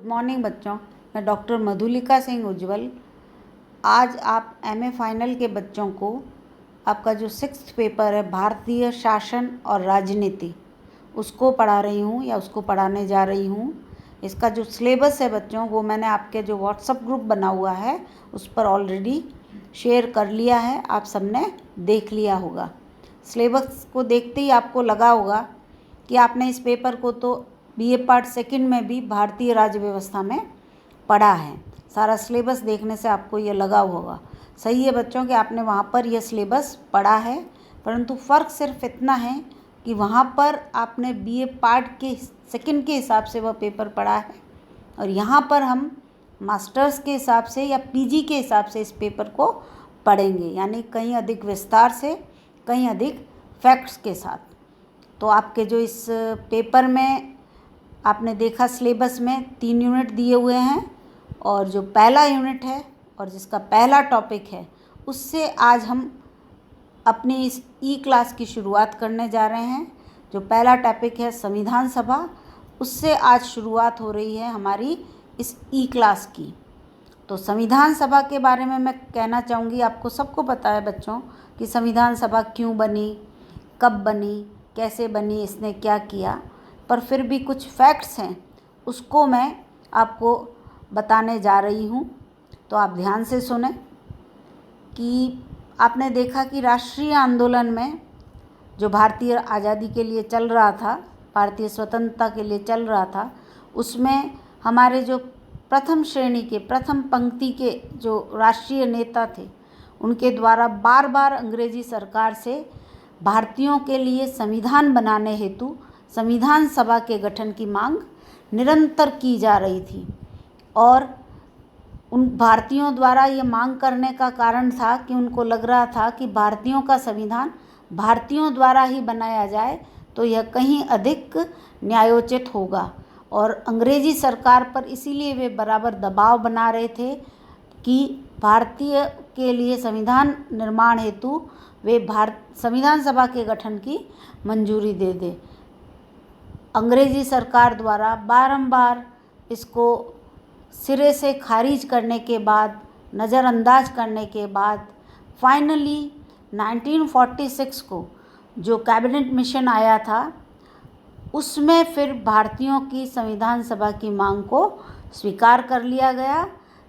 Morning बच्चों। मैं doctor Madhulika Singh उज्ज्वल आज आप एमए फाइनल के बच्चों को आपका जो 6th पेपर है भारतीय शासन और राजनीति उसको पढ़ा रही हूँ या उसको पढ़ाने जा रही हूँ। इसका जो सिलेबस है बच्चों वो मैंने आपके जो व्हाट्सएप ग्रुप बना हुआ है उस पर ऑलरेडी शेयर कर लिया है, आप सबने देख लिया होगा। सिलेबस को देखते ही आपको लगा होगा कि आपने इस पेपर को तो बीए पार्ट सेकंड में भी भारतीय राज्य व्यवस्था में पढ़ा है। सारा सिलेबस देखने से आपको ये लगा होगा। सही है बच्चों कि आपने वहाँ पर यह सिलेबस पढ़ा है, परंतु फ़र्क सिर्फ इतना है कि वहाँ पर आपने बीए पार्ट के सेकंड के हिसाब से वह पेपर पढ़ा है और यहाँ पर हम मास्टर्स के हिसाब से या पीजी के हिसाब से इस पेपर को पढ़ेंगे, यानी कहीं अधिक विस्तार से, कहीं अधिक फैक्ट्स के साथ। तो आपके जो इस पेपर में आपने देखा सिलेबस में 3 यूनिट दिए हुए हैं और जो पहला यूनिट है और जिसका पहला टॉपिक है उससे आज हम अपनी इस ई क्लास की शुरुआत करने जा रहे हैं। जो पहला टॉपिक है संविधान सभा, उससे आज शुरुआत हो रही है हमारी इस ई क्लास की। तो संविधान सभा के बारे में मैं कहना चाहूँगी, आपको सबको पता है बच्चों कि संविधान सभा क्यों बनी, कब बनी, कैसे बनी, इसने क्या किया, पर फिर भी कुछ फैक्ट्स हैं उसको मैं आपको बताने जा रही हूँ। तो आप ध्यान से सुने कि आपने देखा कि राष्ट्रीय आंदोलन में जो भारतीय आज़ादी के लिए चल रहा था, भारतीय स्वतंत्रता के लिए चल रहा था, उसमें हमारे जो प्रथम श्रेणी के, प्रथम पंक्ति के जो राष्ट्रीय नेता थे उनके द्वारा बार बार अंग्रेजी सरकार से भारतीयों के लिए संविधान बनाने हेतु संविधान सभा के गठन की मांग निरंतर की जा रही थी। और उन भारतीयों द्वारा ये मांग करने का कारण था कि उनको लग रहा था कि भारतीयों का संविधान भारतीयों द्वारा ही बनाया जाए तो यह कहीं अधिक न्यायोचित होगा। और अंग्रेजी सरकार पर इसीलिए वे बराबर दबाव बना रहे थे कि भारतीय के लिए संविधान निर्माण हेतु वे संविधान सभा के गठन की मंजूरी दे दे। अंग्रेजी सरकार द्वारा बारंबार इसको सिरे से खारिज करने के बाद, नज़रअंदाज करने के बाद, फाइनली 1946 को जो कैबिनेट मिशन आया था उसमें फिर भारतीयों की संविधान सभा की मांग को स्वीकार कर लिया गया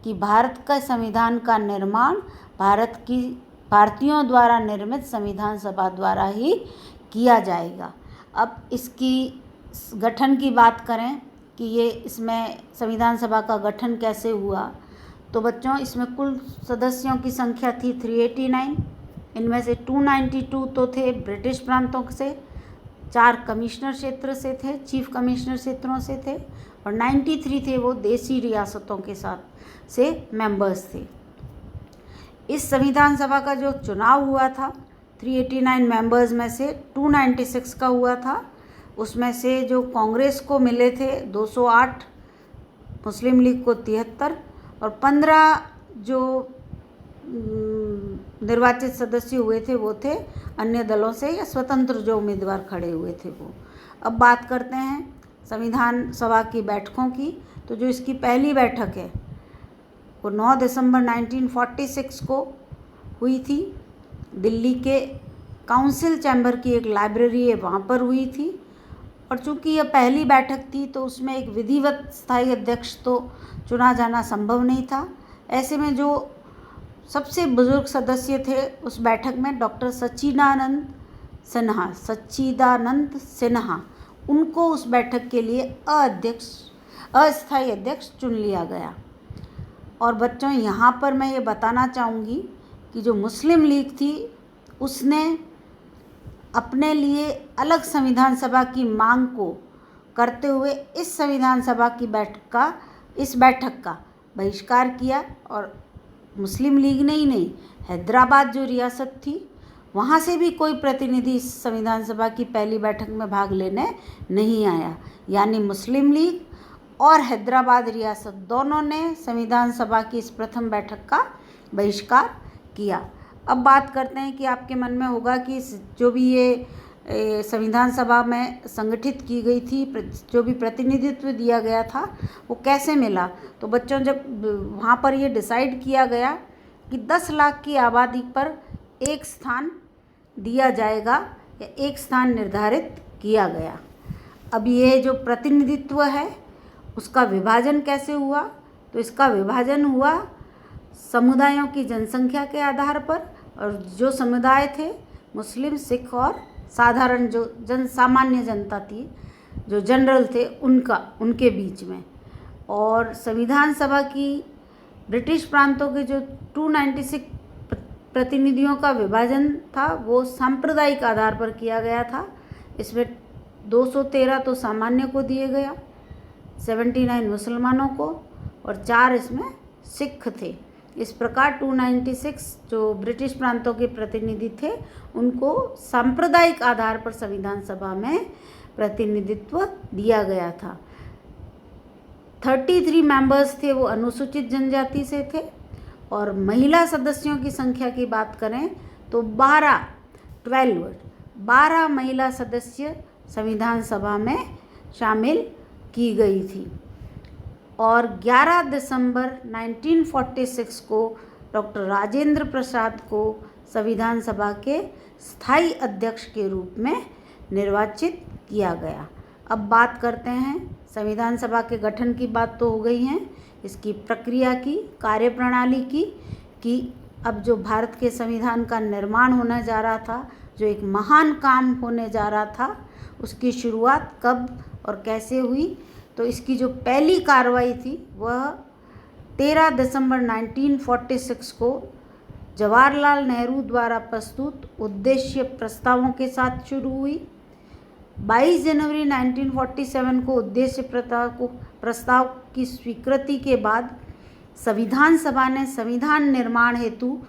कि भारत का संविधान का निर्माण भारतीयों द्वारा निर्मित संविधान सभा द्वारा ही किया जाएगा। अब इसकी गठन की बात करें कि ये इसमें संविधान सभा का गठन कैसे हुआ, तो बच्चों इसमें कुल सदस्यों की संख्या थी 389। इनमें से 292 तो थे ब्रिटिश प्रांतों से, 4 कमिश्नर क्षेत्र से थे, चीफ कमिश्नर क्षेत्रों से थे, और 93 थे वो देसी रियासतों के साथ से मेंबर्स थे। इस संविधान सभा का जो चुनाव हुआ था 389 मेंबर्स में से 296 का हुआ था। उसमें से जो कांग्रेस को मिले थे 208, मुस्लिम लीग को 73 और 15 जो निर्वाचित सदस्य हुए थे वो थे अन्य दलों से या स्वतंत्र जो उम्मीदवार खड़े हुए थे वो। अब बात करते हैं संविधान सभा की बैठकों की। तो जो इसकी पहली बैठक है वो 9 दिसंबर 1946 को हुई थी। दिल्ली के काउंसिल चैम्बर की एक लाइब्रेरी है वहाँ पर हुई थी। और चूँकि यह पहली बैठक थी तो उसमें एक विधिवत स्थायी अध्यक्ष तो चुना जाना संभव नहीं था। ऐसे में जो सबसे बुजुर्ग सदस्य थे उस बैठक में डॉक्टर सच्चिदानंद सिन्हा, उनको उस बैठक के लिए अस्थायी अध्यक्ष चुन लिया गया। और बच्चों यहाँ पर मैं ये बताना चाहूँगी कि जो मुस्लिम लीग थी उसने अपने लिए अलग संविधान सभा की मांग को करते हुए इस संविधान सभा की बैठक का बहिष्कार किया। और मुस्लिम लीग ने ही नहीं, हैदराबाद जो रियासत थी वहाँ से भी कोई प्रतिनिधि इस संविधान सभा की पहली बैठक में भाग लेने नहीं आया। यानी मुस्लिम लीग और हैदराबाद रियासत दोनों ने संविधान सभा की इस प्रथम बैठक का बहिष्कार किया। अब बात करते हैं कि आपके मन में होगा कि जो भी ये संविधान सभा में संगठित की गई थी, जो भी प्रतिनिधित्व दिया गया था वो कैसे मिला। तो बच्चों, जब वहाँ पर ये डिसाइड किया गया कि 10 लाख की आबादी पर एक स्थान दिया जाएगा या एक स्थान निर्धारित किया गया। अब ये जो प्रतिनिधित्व है उसका विभाजन कैसे हुआ, तो इसका विभाजन हुआ समुदायों की जनसंख्या के आधार पर, और जो समुदाय थे मुस्लिम, सिख और साधारण जो सामान्य जनता थी, जो जनरल थे, उनके बीच में। और संविधान सभा की ब्रिटिश प्रांतों के जो 296 प्रतिनिधियों का विभाजन था वो सांप्रदायिक आधार पर किया गया था। इसमें 213 तो सामान्य को दिए गया, 79 मुसलमानों को और 4 इसमें सिख थे। इस प्रकार 296 जो ब्रिटिश प्रांतों के प्रतिनिधि थे उनको सांप्रदायिक आधार पर संविधान सभा में प्रतिनिधित्व दिया गया था। 33 मेंबर्स थे वो अनुसूचित जनजाति से थे, और महिला सदस्यों की संख्या की बात करें तो 12 महिला सदस्य संविधान सभा में शामिल की गई थी। और 11 दिसंबर 1946 को डॉक्टर राजेंद्र प्रसाद को संविधान सभा के स्थायी अध्यक्ष के रूप में निर्वाचित किया गया। अब बात करते हैं संविधान सभा के गठन की। बात तो हो गई है, इसकी प्रक्रिया की, कार्यप्रणाली की, कि अब जो भारत के संविधान का निर्माण होने जा रहा था, जो एक महान काम होने जा रहा था, उसकी शुरुआत कब और कैसे हुई। तो इसकी जो पहली कार्रवाई थी वह 13 दिसंबर 1946 को जवाहरलाल नेहरू द्वारा प्रस्तुत उद्देश्य प्रस्तावों के साथ शुरू हुई। 22 जनवरी 1947 को उद्देश्य प्रस्ताव की स्वीकृति के बाद संविधान सभा ने संविधान निर्माण हेतु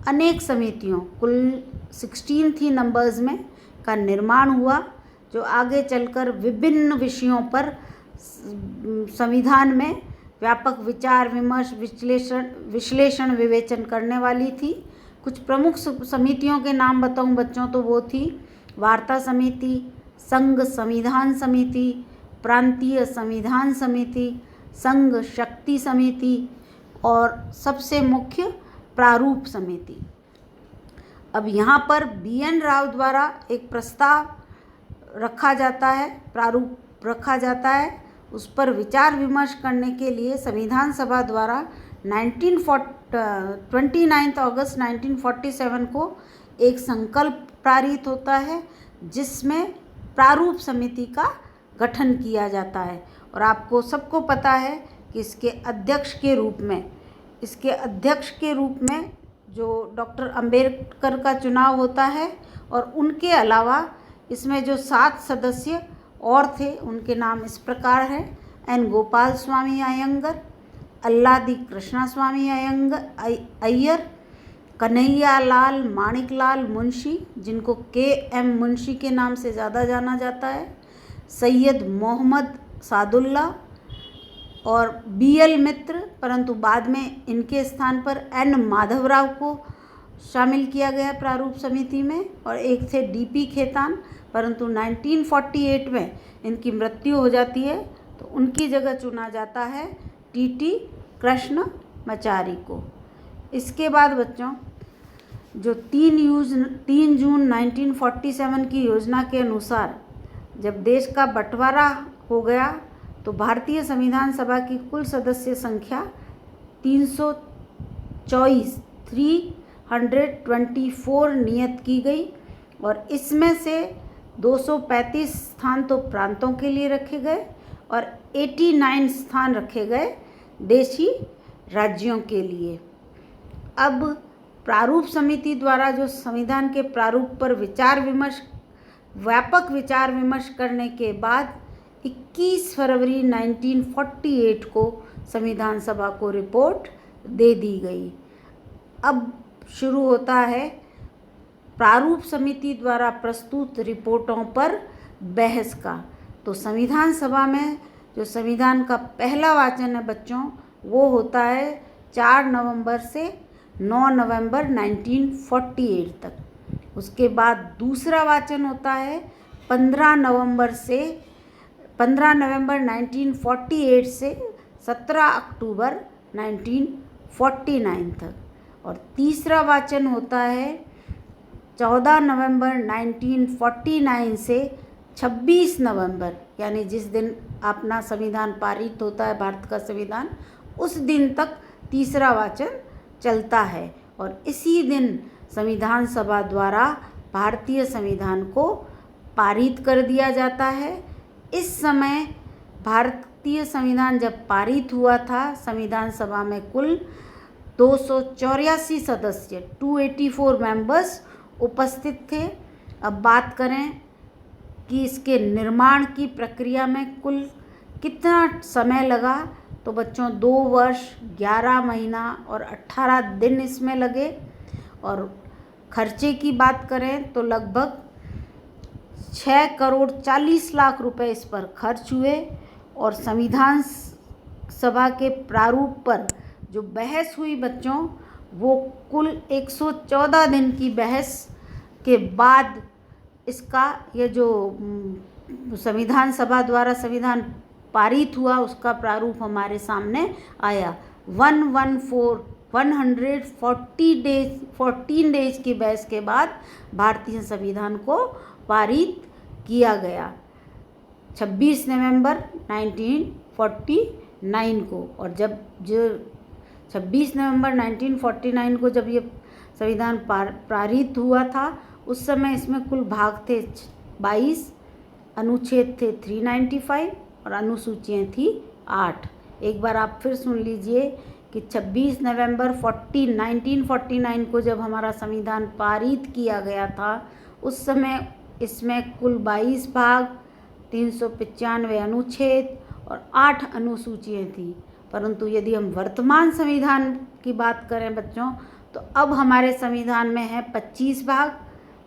अनेक समितियों, कुल 16 थी नंबर्स में, का निर्माण हुआ, जो आगे चलकर विभिन्न विषयों पर संविधान में व्यापक विचार विमर्श, विश्लेषण विवेचन करने वाली थी। कुछ प्रमुख समितियों के नाम बताऊं बच्चों तो वो थी वार्ता समिति, संघ संविधान समिति, प्रांतीय संविधान समिति, संघ शक्ति समिति और सबसे मुख्य प्रारूप समिति। अब यहाँ पर BN राव द्वारा एक प्रस्ताव रखा जाता है, प्रारूप रखा जाता है, उस पर विचार विमर्श करने के लिए संविधान सभा द्वारा 29 अगस्त 1947 को एक संकल्प पारित होता है, जिसमें प्रारूप समिति का गठन किया जाता है। और आपको सबको पता है कि इसके अध्यक्ष के रूप में जो डॉक्टर अंबेडकर का चुनाव होता है, और उनके अलावा इसमें जो 7 सदस्य और थे उनके नाम इस प्रकार हैं: N. गोपाल स्वामी अयंगर, अल्लादी कृष्णा स्वामी अय्यर, कन्हैया लाल माणिकलाल मुंशी, जिनको KM मुंशी के नाम से ज़्यादा जाना जाता है, सैयद मोहम्मद सादुल्ला और BL मित्र, परंतु बाद में इनके स्थान पर N. माधवराव को शामिल किया गया प्रारूप समिति में, और एक थे DP खेतान, परंतु 1948 में इनकी मृत्यु हो जाती है तो उनकी जगह चुना जाता है TT कृष्णमाचारी को। इसके बाद बच्चों, जो 3 जून 1947 की योजना के अनुसार जब देश का बंटवारा हो गया तो भारतीय संविधान सभा की कुल सदस्य संख्या 324 नियत की गई, और इसमें से 235 स्थान तो प्रांतों के लिए रखे गए और 89 स्थान रखे गए देशी राज्यों के लिए। अब प्रारूप समिति द्वारा जो संविधान के प्रारूप पर व्यापक विचार विमर्श करने के बाद 21 फरवरी 1948 को संविधान सभा को रिपोर्ट दे दी गई। अब शुरू होता है प्रारूप समिति द्वारा प्रस्तुत रिपोर्टों पर बहस का। तो संविधान सभा में जो संविधान का पहला वाचन है बच्चों, वो होता है 4 नवंबर से 9 नवंबर 1948 तक। उसके बाद दूसरा वाचन होता है 15 नवंबर 1948 से 17 अक्टूबर 1949 तक, और तीसरा वाचन होता है 14 नवंबर 1949 से 26 नवंबर, यानी जिस दिन अपना संविधान पारित होता है, भारत का संविधान, उस दिन तक तीसरा वाचन चलता है। और इसी दिन संविधान सभा द्वारा भारतीय संविधान को पारित कर दिया जाता है। इस समय भारतीय संविधान जब पारित हुआ था, संविधान सभा में कुल 284 सदस्य 284 मेंबर्स उपस्थित थे। अब बात करें कि इसके निर्माण की प्रक्रिया में कुल कितना समय लगा, तो बच्चों 2 वर्ष 11 महीना और 18 दिन इसमें लगे। और खर्चे की बात करें तो लगभग 6 करोड़ 40 लाख रुपए इस पर खर्च हुए। और संविधान सभा के प्रारूप पर जो बहस हुई बच्चों, वो कुल 114 दिन की बहस के बाद इसका ये जो संविधान सभा द्वारा संविधान पारित हुआ, उसका प्रारूप हमारे सामने आया। 14 डेज की बहस के बाद भारतीय संविधान को पारित किया गया 26 नवंबर 1949 को। और जब जो 26 नवंबर 1949 को जब ये संविधान पारित हुआ था, उस समय इसमें कुल भाग थे 22, अनुच्छेद थे 395 और अनुसूचियाँ थी 8। एक बार आप फिर सुन लीजिए कि 26 नवंबर 1949 को जब हमारा संविधान पारित किया गया था, उस समय इसमें कुल 22 भाग, 395 अनुच्छेद और 8 अनुसूचियाँ थी। परंतु यदि हम वर्तमान संविधान की बात करें बच्चों, तो अब हमारे संविधान में है 25 भाग,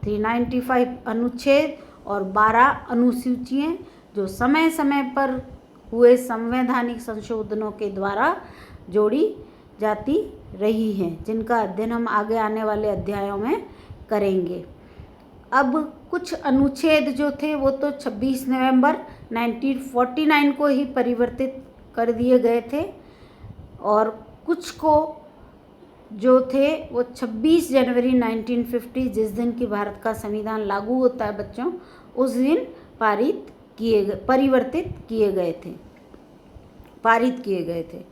395 अनुच्छेद और 12 अनुसूचियाँ, जो समय समय पर हुए संवैधानिक संशोधनों के द्वारा जोड़ी जाती रही हैं, जिनका अध्ययन हम आगे आने वाले अध्यायों में करेंगे। अब कुछ अनुच्छेद जो थे वो तो 26 नवंबर 1949 को ही परिवर्तित कर दिए गए थे, और कुछ को जो थे वो 26 जनवरी 1950, जिस दिन की भारत का संविधान लागू होता है बच्चों, उस दिन पारित किए गए थे।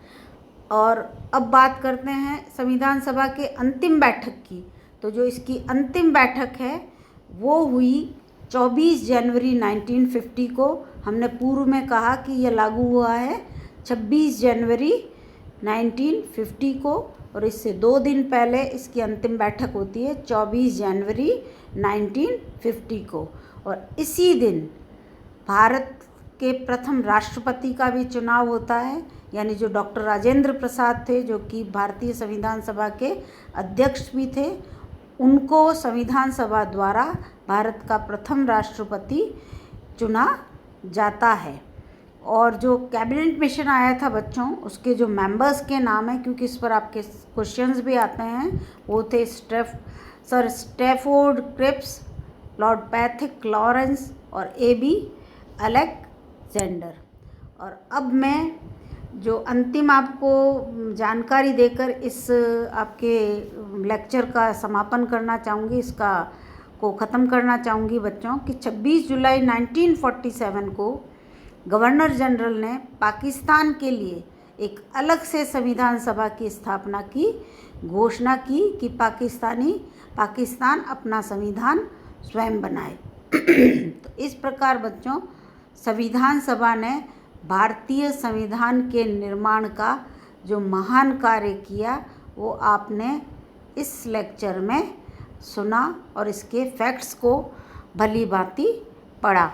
और अब बात करते हैं संविधान सभा के अंतिम बैठक की। तो जो इसकी अंतिम बैठक है वो हुई 24 जनवरी 1950 को। हमने पूर्व में कहा कि यह लागू हुआ है 26 जनवरी 1950 को, और इससे 2 दिन पहले इसकी अंतिम बैठक होती है 24 जनवरी 1950 को। और इसी दिन भारत के प्रथम राष्ट्रपति का भी चुनाव होता है, यानी जो डॉक्टर राजेंद्र प्रसाद थे, जो कि भारतीय संविधान सभा के अध्यक्ष भी थे, उनको संविधान सभा द्वारा भारत का प्रथम राष्ट्रपति चुना जाता है। और जो कैबिनेट मिशन आया था बच्चों, उसके जो मेंबर्स के नाम हैं, क्योंकि इस पर आपके क्वेश्चंस भी आते हैं, वो थे sir Stafford Cripps, lord Pethick Lawrence और A.B. अलेक्जेंडर। और अब मैं जो अंतिम आपको जानकारी देकर इस आपके लेक्चर का समापन करना चाहूँगी, इसका को ख़त्म करना चाहूँगी बच्चों, कि 26 जुलाई 1947 को गवर्नर जनरल ने पाकिस्तान के लिए एक अलग से संविधान सभा की स्थापना की, घोषणा की कि पाकिस्तान अपना संविधान स्वयं बनाए। तो इस प्रकार बच्चों संविधान सभा ने भारतीय संविधान के निर्माण का जो महान कार्य किया, वो आपने इस लेक्चर में सुना और इसके फैक्ट्स को भली भांति पढ़ा।